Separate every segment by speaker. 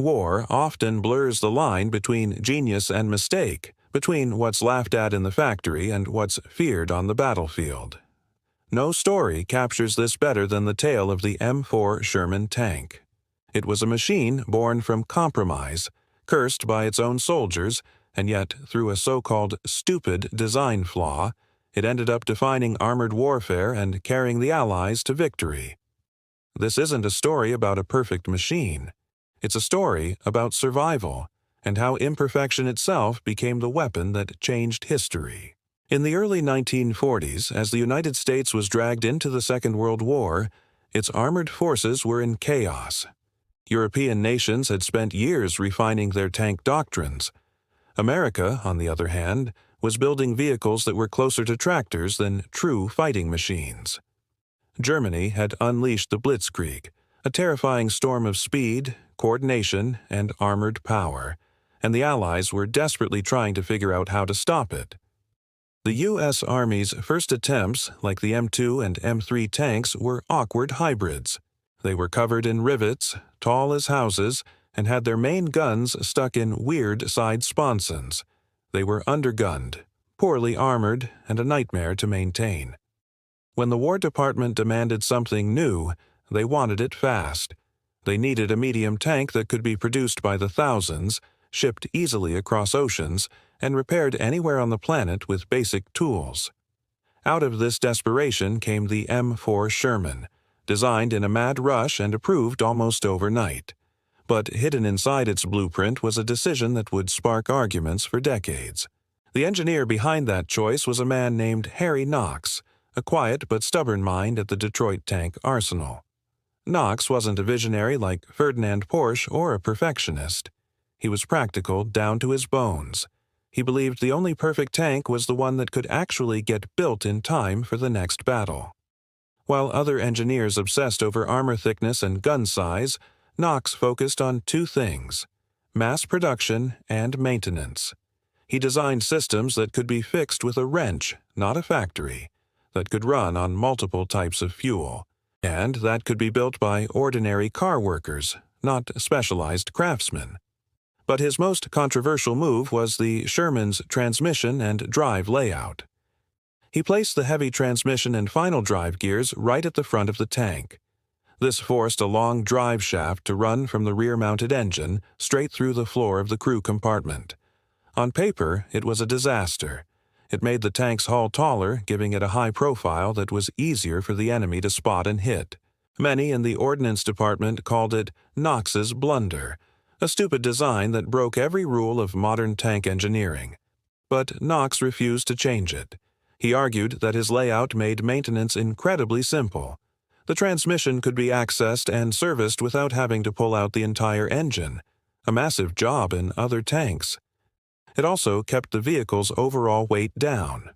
Speaker 1: War often blurs the line between genius and mistake, between what's laughed at in the factory and what's feared on the battlefield. No story captures this better than the tale of the M4 Sherman Tank. It was a machine born from compromise, cursed by its own soldiers, and yet, through a so-called stupid design flaw, it ended up defining armored warfare and carrying the Allies to victory. This isn't a story about a perfect machine. It's a story about survival, and how imperfection itself became the weapon that changed history. In the early 1940s, as the United States was dragged into the Second World War, its armored forces were in chaos. European nations had spent years refining their tank doctrines. America, on the other hand, was building vehicles that were closer to tractors than true fighting machines. Germany had unleashed the Blitzkrieg, a terrifying storm of speed, coordination, and armored power, and the Allies were desperately trying to figure out how to stop it. The U.S. Army's first attempts, like the M2 and M3 tanks, were awkward hybrids. They were covered in rivets, tall as houses, and had their main guns stuck in weird side sponsons. They were undergunned, poorly armored, and a nightmare to maintain. When the War Department demanded something new, they wanted it fast. They needed a medium tank that could be produced by the thousands, shipped easily across oceans, and repaired anywhere on the planet with basic tools. Out of this desperation came the M4 Sherman, designed in a mad rush and approved almost overnight. But hidden inside its blueprint was a decision that would spark arguments for decades. The engineer behind that choice was a man named Harry Knox, a quiet but stubborn mind at the Detroit Tank Arsenal. Knox wasn't a visionary like Ferdinand Porsche or a perfectionist. He was practical down to his bones. He believed the only perfect tank was the one that could actually get built in time for the next battle. While other engineers obsessed over armor thickness and gun size, Knox focused on two things: mass production and maintenance. He designed systems that could be fixed with a wrench, not a factory, that could run on multiple types of fuel, and that could be built by ordinary car workers, not specialized craftsmen. But his most controversial move was the Sherman's transmission and drive layout. He placed the heavy transmission and final drive gears right at the front of the tank. This forced a long drive shaft to run from the rear-mounted engine straight through the floor of the crew compartment. On paper, it was a disaster. It made the tank's hull taller, giving it a high profile that was easier for the enemy to spot and hit. Many in the Ordnance Department called it Knox's blunder, a stupid design that broke every rule of modern tank engineering. But Knox refused to change it. He argued that his layout made maintenance incredibly simple. The transmission could be accessed and serviced without having to pull out the entire engine, a massive job in other tanks. It also kept the vehicle's overall weight down.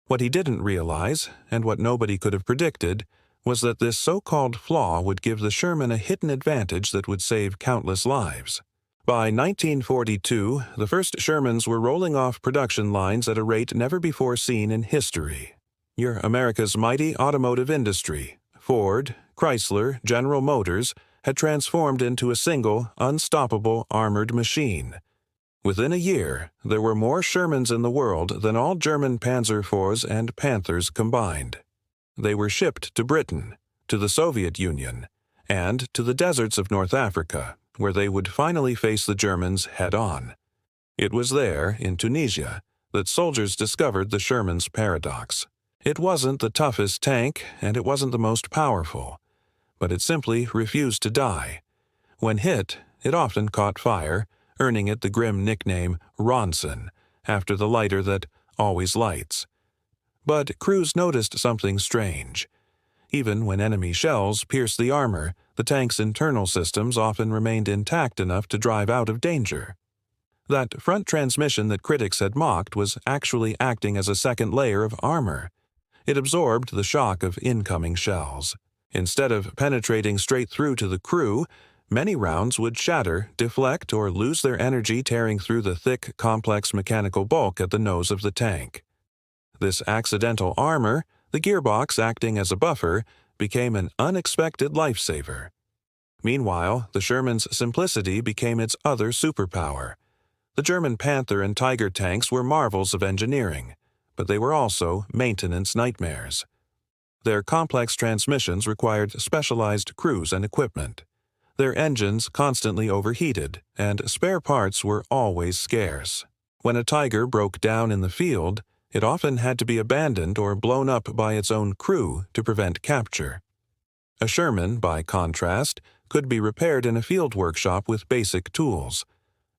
Speaker 1: What he didn't realize, and what nobody could have predicted, was that this so-called flaw would give the Sherman a hidden advantage that would save countless lives. By 1942, the first Shermans were rolling off production lines at a rate never before seen in history. America's mighty automotive industry, Ford, Chrysler, General Motors, had transformed into a single, unstoppable armored machine. Within a year, there were more Shermans in the world than all German Panzer IVs and Panthers combined. They were shipped to Britain, to the Soviet Union, and to the deserts of North Africa, where they would finally face the Germans head-on. It was there, in Tunisia, that soldiers discovered the Sherman's paradox. It wasn't the toughest tank, and it wasn't the most powerful, but it simply refused to die. When hit, it often caught fire, earning it the grim nickname Ronson, after the lighter that always lights. But crews noticed something strange. Even when enemy shells pierced the armor, the tank's internal systems often remained intact enough to drive out of danger. That front transmission that critics had mocked was actually acting as a second layer of armor. It absorbed the shock of incoming shells. Instead of penetrating straight through to the crew, many rounds would shatter, deflect, or lose their energy tearing through the thick, complex mechanical bulk at the nose of the tank. This accidental armor, the gearbox acting as a buffer, became an unexpected lifesaver. Meanwhile, the Sherman's simplicity became its other superpower. The German Panther and Tiger tanks were marvels of engineering, but they were also maintenance nightmares. Their complex transmissions required specialized crews and equipment. Their engines constantly overheated, and spare parts were always scarce. When a Tiger broke down in the field, it often had to be abandoned or blown up by its own crew to prevent capture. A Sherman, by contrast, could be repaired in a field workshop with basic tools.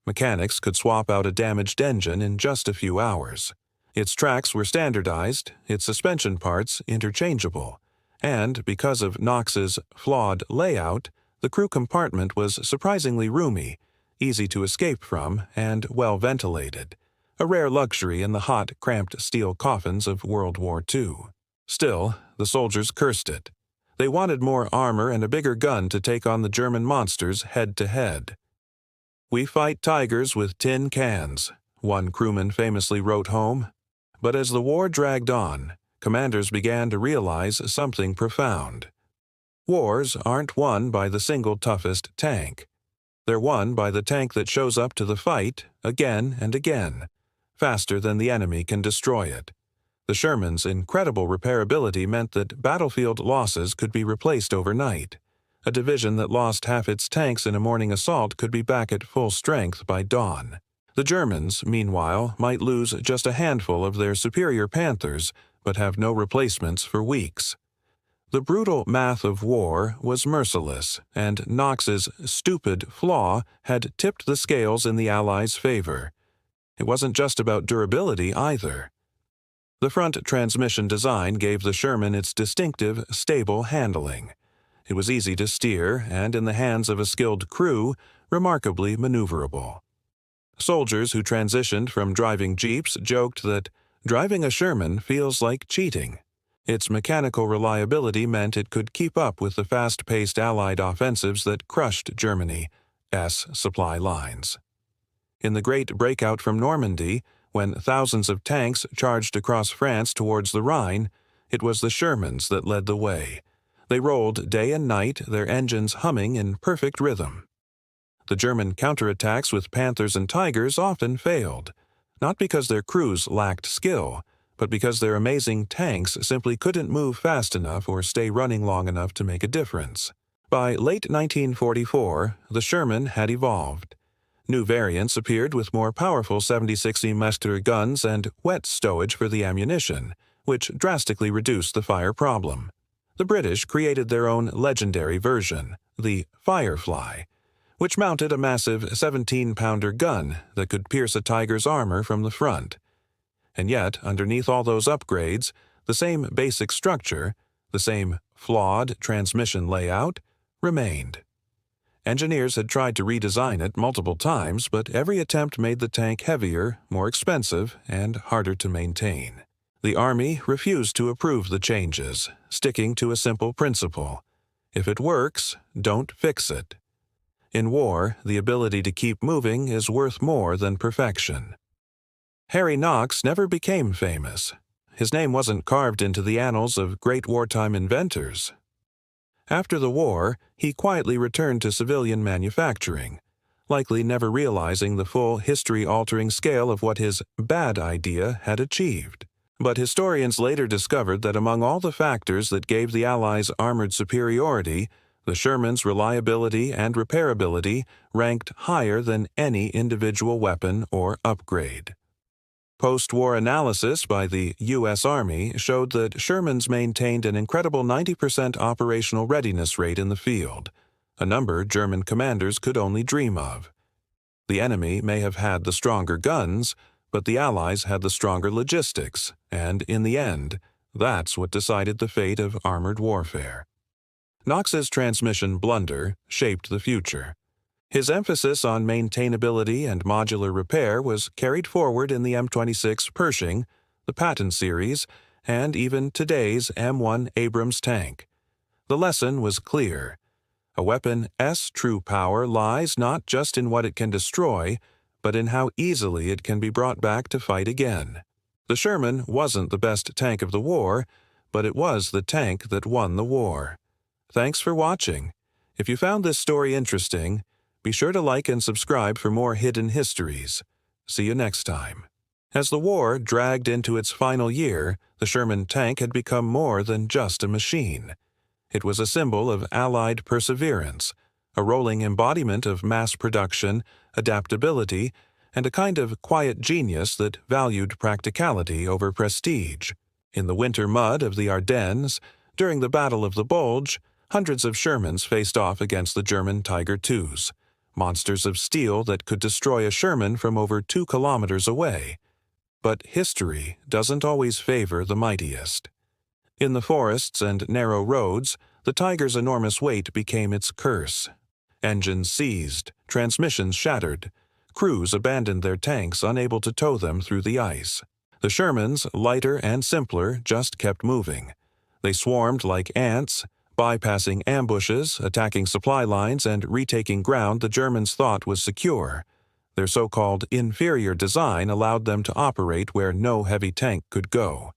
Speaker 1: Mechanics could swap out a damaged engine in just a few hours. Its tracks were standardized, its suspension parts interchangeable, and because of Knox's flawed layout, the crew compartment was surprisingly roomy, easy to escape from, and well ventilated, a rare luxury in the hot, cramped steel coffins of World War II. Still, the soldiers cursed it. They wanted more armor and a bigger gun to take on the German monsters head-to-head. "We fight tigers with tin cans," one crewman famously wrote home. But as the war dragged on, commanders began to realize something profound. Wars aren't won by the single toughest tank. They're won by the tank that shows up to the fight again and again, faster than the enemy can destroy it. The Sherman's incredible repairability meant that battlefield losses could be replaced overnight. A division that lost half its tanks in a morning assault could be back at full strength by dawn. The Germans, meanwhile, might lose just a handful of their superior Panthers, but have no replacements for weeks. The brutal math of war was merciless, and Knox's stupid Flaw had tipped the scales in the Allies' favor. It wasn't just about durability either. The front transmission design gave the Sherman its distinctive, stable handling. It was easy to steer, and in the hands of a skilled crew, remarkably maneuverable. Soldiers who transitioned from driving jeeps joked that driving a Sherman feels like cheating. Its mechanical reliability meant it could keep up with the fast-paced Allied offensives that crushed Germany's supply lines. In the great breakout from Normandy, when thousands of tanks charged across France towards the Rhine, it was the Shermans that led the way. They rolled day and night, their engines humming in perfect rhythm. The German counterattacks with Panthers and Tigers often failed, not because their crews lacked skill, but because their amazing tanks simply couldn't move fast enough or stay running long enough to make a difference. By late 1944, the Sherman had evolved. New variants appeared with more powerful 70-60 mm guns and wet stowage for the ammunition, which drastically reduced the fire problem. The British created their own legendary version, the Firefly, which mounted a massive 17-pounder gun that could pierce a Tiger's armor from the front. And yet, underneath all those upgrades, the same basic structure, the same flawed transmission layout, remained. Engineers had tried to redesign it multiple times, but every attempt made the tank heavier, more expensive, and harder to maintain. The Army refused to approve the changes, sticking to a simple principle: if it works, don't fix it. In war, the ability to keep moving is worth more than perfection. Harry Knox never became famous. His name wasn't carved into the annals of great wartime inventors. After the war, he quietly returned to civilian manufacturing, likely never realizing the full history-altering scale of what his bad idea had achieved. But historians later discovered that among all the factors that gave the Allies armored superiority, the Sherman's reliability and repairability ranked higher than any individual weapon or upgrade. Post-war analysis by the U.S. Army showed that Shermans maintained an incredible 90% operational readiness rate in the field, a number German commanders could only dream of. The enemy may have had the stronger guns, but the Allies had the stronger logistics, and in the end, that's what decided the fate of armored warfare. Knox's transmission blunder shaped the future. His emphasis on maintainability and modular repair was carried forward in the M26 Pershing, the Patton series, and even today's M1 Abrams tank. The lesson was clear. A weapon's true power lies not just in what it can destroy, but in how easily it can be brought back to fight again. The Sherman wasn't the best tank of the war, but it was the tank that won the war. Thanks for watching. If you found this story interesting, be sure to like and subscribe for more hidden histories. See you next time. As the war dragged into its final year, the Sherman tank had become more than just a machine. It was a symbol of Allied perseverance, a rolling embodiment of mass production, adaptability, and a kind of quiet genius that valued practicality over prestige. In the winter mud of the Ardennes, during the Battle of the Bulge, hundreds of Shermans faced off against the German Tiger IIs, monsters of steel that could destroy a Sherman from over 2 kilometers away. But history doesn't always favor the mightiest. In the forests and narrow roads, the Tiger's enormous weight became its curse. Engines seized, transmissions shattered. Crews abandoned their tanks, unable to tow them through the ice. The Shermans, lighter and simpler, just kept moving. They swarmed like ants, bypassing ambushes, attacking supply lines, and retaking ground the Germans thought was secure. Their so-called inferior design allowed them to operate where no heavy tank could go.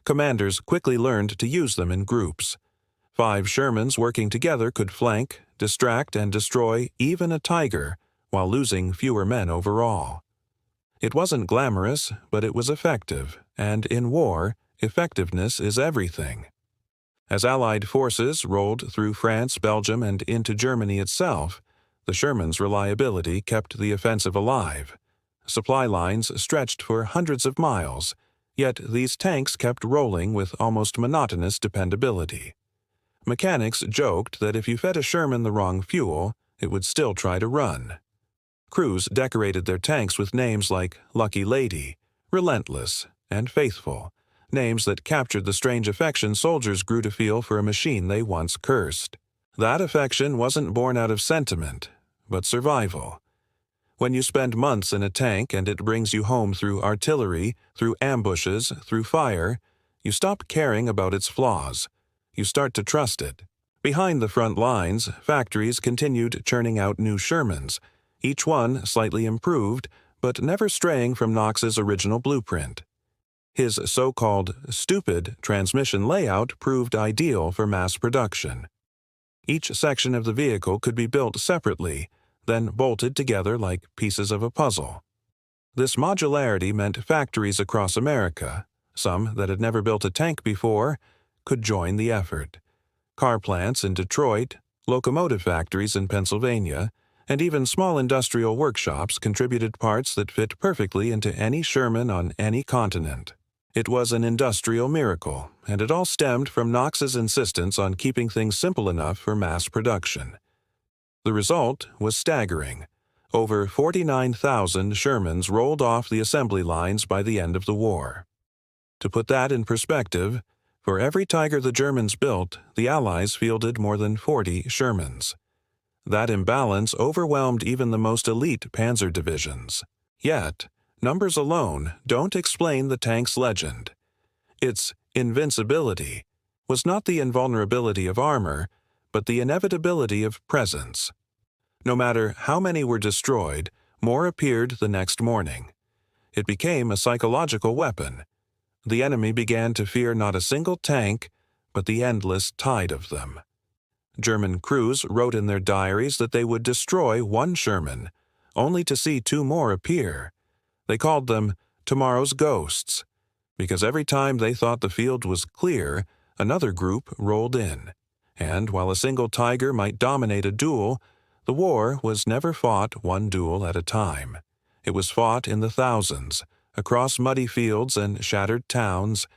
Speaker 1: Commanders quickly learned to use them in groups. 5 Shermans working together could flank, distract, and destroy even a Tiger, while losing fewer men overall. It wasn't glamorous, but it was effective, and in war, effectiveness is everything. As Allied forces rolled through France, Belgium, and into Germany itself, the Sherman's reliability kept the offensive alive. Supply lines stretched for hundreds of miles, yet these tanks kept rolling with almost monotonous dependability. Mechanics joked that if you fed a Sherman the wrong fuel, it would still try to run. Crews decorated their tanks with names like Lucky Lady, Relentless, and Faithful, names that captured the strange affection soldiers grew to feel for a machine they once cursed. That affection wasn't born out of sentiment, but survival. When you spend months in a tank and it brings you home through artillery, through ambushes, through fire, you stop caring about its flaws. You start to trust it. Behind the front lines, factories continued churning out new Shermans, each one slightly improved, but never straying from Knox's original blueprint. His so-called stupid transmission layout proved ideal for mass production. Each section of the vehicle could be built separately, then bolted together like pieces of a puzzle. This modularity meant factories across America, some that had never built a tank before, could join the effort. Car plants in Detroit, locomotive factories in Pennsylvania, and even small industrial workshops contributed parts that fit perfectly into any Sherman on any continent. It was an industrial miracle, and it all stemmed from Knox's insistence on keeping things simple enough for mass production. The result was staggering. Over 49,000 Shermans rolled off the assembly lines by the end of the war. To put that in perspective, for every Tiger the Germans built, the Allies fielded more than 40 Shermans. That imbalance overwhelmed even the most elite panzer divisions. Yet, numbers alone don't explain the tank's legend. Its invincibility was not the invulnerability of armor, but the inevitability of presence. No matter how many were destroyed, more appeared the next morning. It became a psychological weapon. The enemy began to fear not a single tank, but the endless tide of them. German crews wrote in their diaries that they would destroy 1 Sherman, only to see 2 more appear. They called them tomorrow's ghosts, because every time they thought the field was clear, another group rolled in. And while a single Tiger might dominate a duel, the war was never fought one duel at a time. It was fought in the thousands, across muddy fields and shattered towns,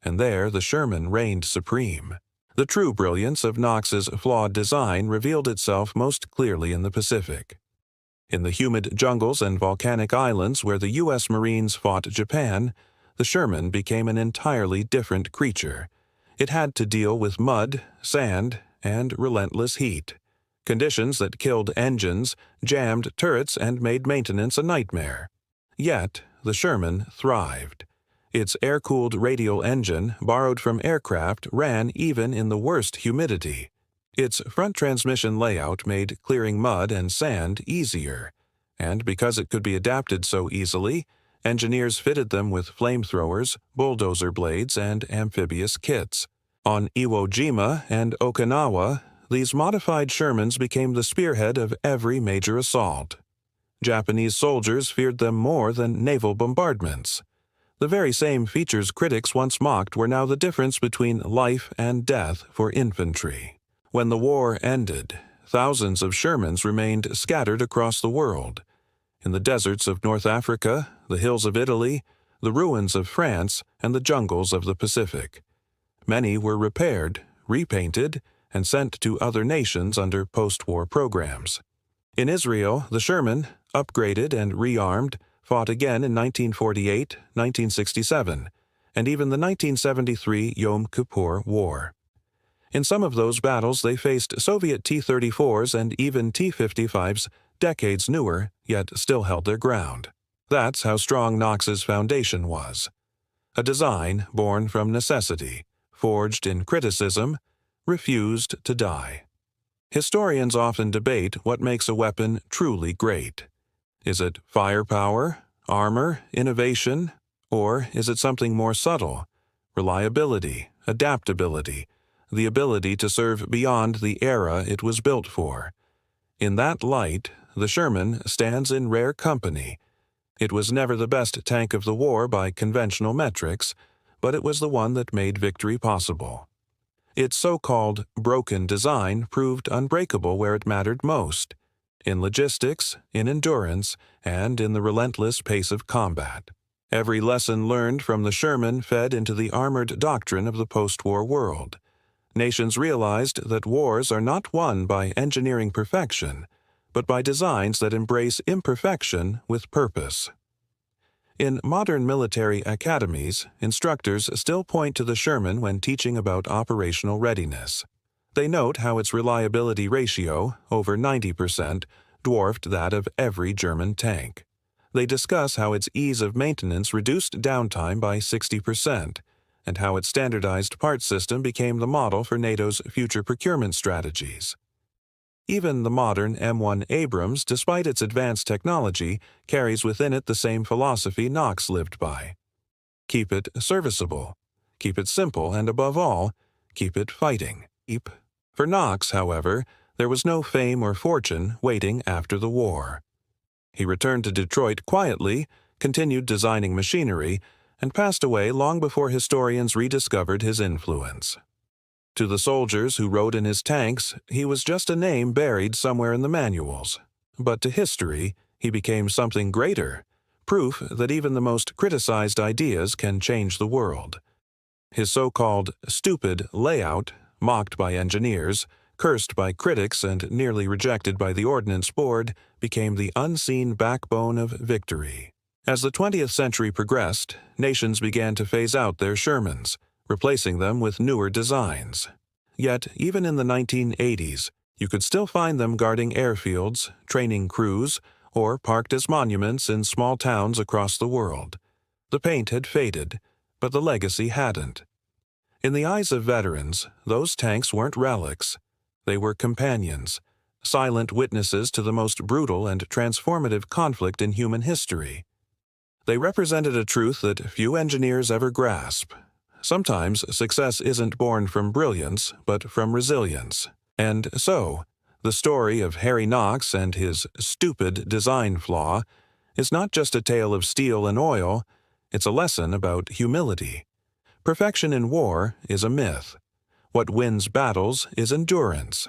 Speaker 1: and there the Sherman reigned supreme. The true brilliance of Knox's flawed design revealed itself most clearly in the Pacific. In the humid jungles and volcanic islands where the U.S. Marines fought Japan, the Sherman became an entirely different creature. It had to deal with mud, sand, and relentless heat, conditions that killed engines, jammed turrets, and made maintenance a nightmare. Yet, the Sherman thrived. Its air-cooled radial engine, borrowed from aircraft, ran even in the worst humidity. Its front transmission layout made clearing mud and sand easier, and because it could be adapted so easily, engineers fitted them with flamethrowers, bulldozer blades, and amphibious kits. On Iwo Jima and Okinawa, these modified Shermans became the spearhead of every major assault. Japanese soldiers feared them more than naval bombardments. The very same features critics once mocked were now the difference between life and death for infantry. When the war ended, thousands of Shermans remained scattered across the world. In the deserts of North Africa, the hills of Italy, the ruins of France, and the jungles of the Pacific. Many were repaired, repainted, and sent to other nations under post-war programs. In Israel, the Sherman, upgraded and rearmed, fought again in 1948, 1967, and even the 1973 Yom Kippur War. In some of those battles they faced Soviet T-34s and even T-55s, decades newer, yet still held their ground. That's how strong Knox's foundation was. A design born from necessity, forged in criticism, refused to die. Historians often debate what makes a weapon truly great. Is it firepower, armor, innovation, or is it something more subtle? Reliability, adaptability, the ability to serve beyond the era it was built for. In that light, the Sherman stands in rare company. It was never the best tank of the war by conventional metrics, but it was the one that made victory possible. Its so-called broken design proved unbreakable where it mattered most, in logistics, in endurance, and in the relentless pace of combat. Every lesson learned from the Sherman fed into the armored doctrine of the post-war world. Nations realized that wars are not won by engineering perfection, but by designs that embrace imperfection with purpose. In modern military academies, instructors still point to the Sherman when teaching about operational readiness. They note how its reliability ratio, over 90%, dwarfed that of every German tank. They discuss how its ease of maintenance reduced downtime by 60%, and how its standardized parts system became the model for NATO's future procurement strategies. Even the modern M1 Abrams, despite its advanced technology, carries within it the same philosophy Knox lived by. Keep it serviceable. Keep it simple, and above all, keep it fighting. For Knox, however, there was no fame or fortune waiting after the war. He returned to Detroit quietly, continued designing machinery, and passed away long before historians rediscovered his influence. To the soldiers who rode in his tanks, he was just a name buried somewhere in the manuals. But to history, he became something greater, proof that even the most criticized ideas can change the world. His so-called stupid layout, mocked by engineers, cursed by critics, and nearly rejected by the Ordnance Board, became the unseen backbone of victory. As the 20th century progressed, nations began to phase out their Shermans, replacing them with newer designs. Yet, even in the 1980s, you could still find them guarding airfields, training crews, or parked as monuments in small towns across the world. The paint had faded, but the legacy hadn't. In the eyes of veterans, those tanks weren't relics. They were companions, silent witnesses to the most brutal and transformative conflict in human history. They represented a truth that few engineers ever grasp. Sometimes success isn't born from brilliance, but from resilience. And so, the story of Harry Knox and his stupid design flaw is not just a tale of steel and oil, it's a lesson about humility. Perfection in war is a myth. What wins battles is endurance,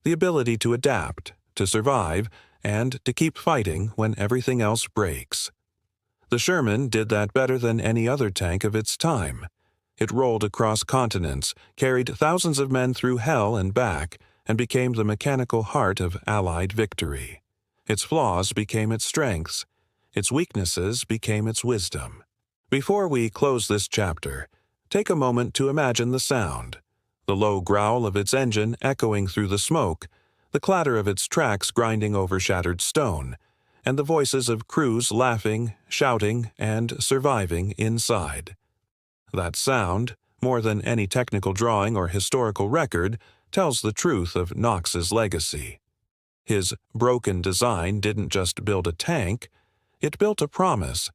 Speaker 1: the ability to adapt, to survive, and to keep fighting when everything else breaks. The Sherman did that better than any other tank of its time. It rolled across continents, carried thousands of men through hell and back, and became the mechanical heart of Allied victory. Its flaws became its strengths. Its weaknesses became its wisdom. Before we close this chapter, take a moment to imagine the sound. The low growl of its engine echoing through the smoke, the clatter of its tracks grinding over shattered stone, and the voices of crews laughing, shouting, and surviving inside. That sound, more than any technical drawing or historical record, tells the truth of Knox's legacy. His broken design didn't just build a tank, it built a promise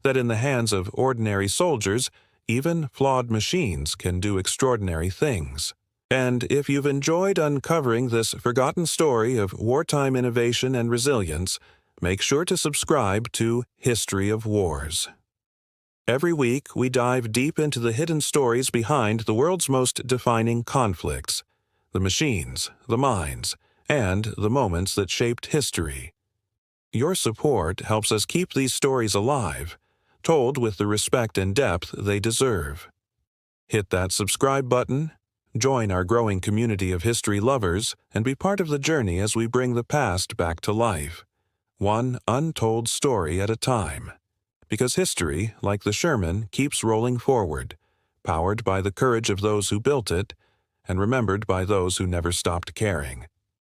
Speaker 1: that in the hands of ordinary soldiers, even flawed machines can do extraordinary things. And if you've enjoyed uncovering this forgotten story of wartime innovation and resilience, make sure to subscribe to History of Wars. Every week, we dive deep into the hidden stories behind the world's most defining conflicts, the machines, the minds, and the moments that shaped history. Your support helps us keep these stories alive, told with the respect and depth they deserve. Hit that subscribe button, join our growing community of history lovers, and be part of the journey as we bring the past back to life, one untold story at a time. Because history, like the Sherman, keeps rolling forward, powered by the courage of those who built it, and remembered by those who never stopped caring.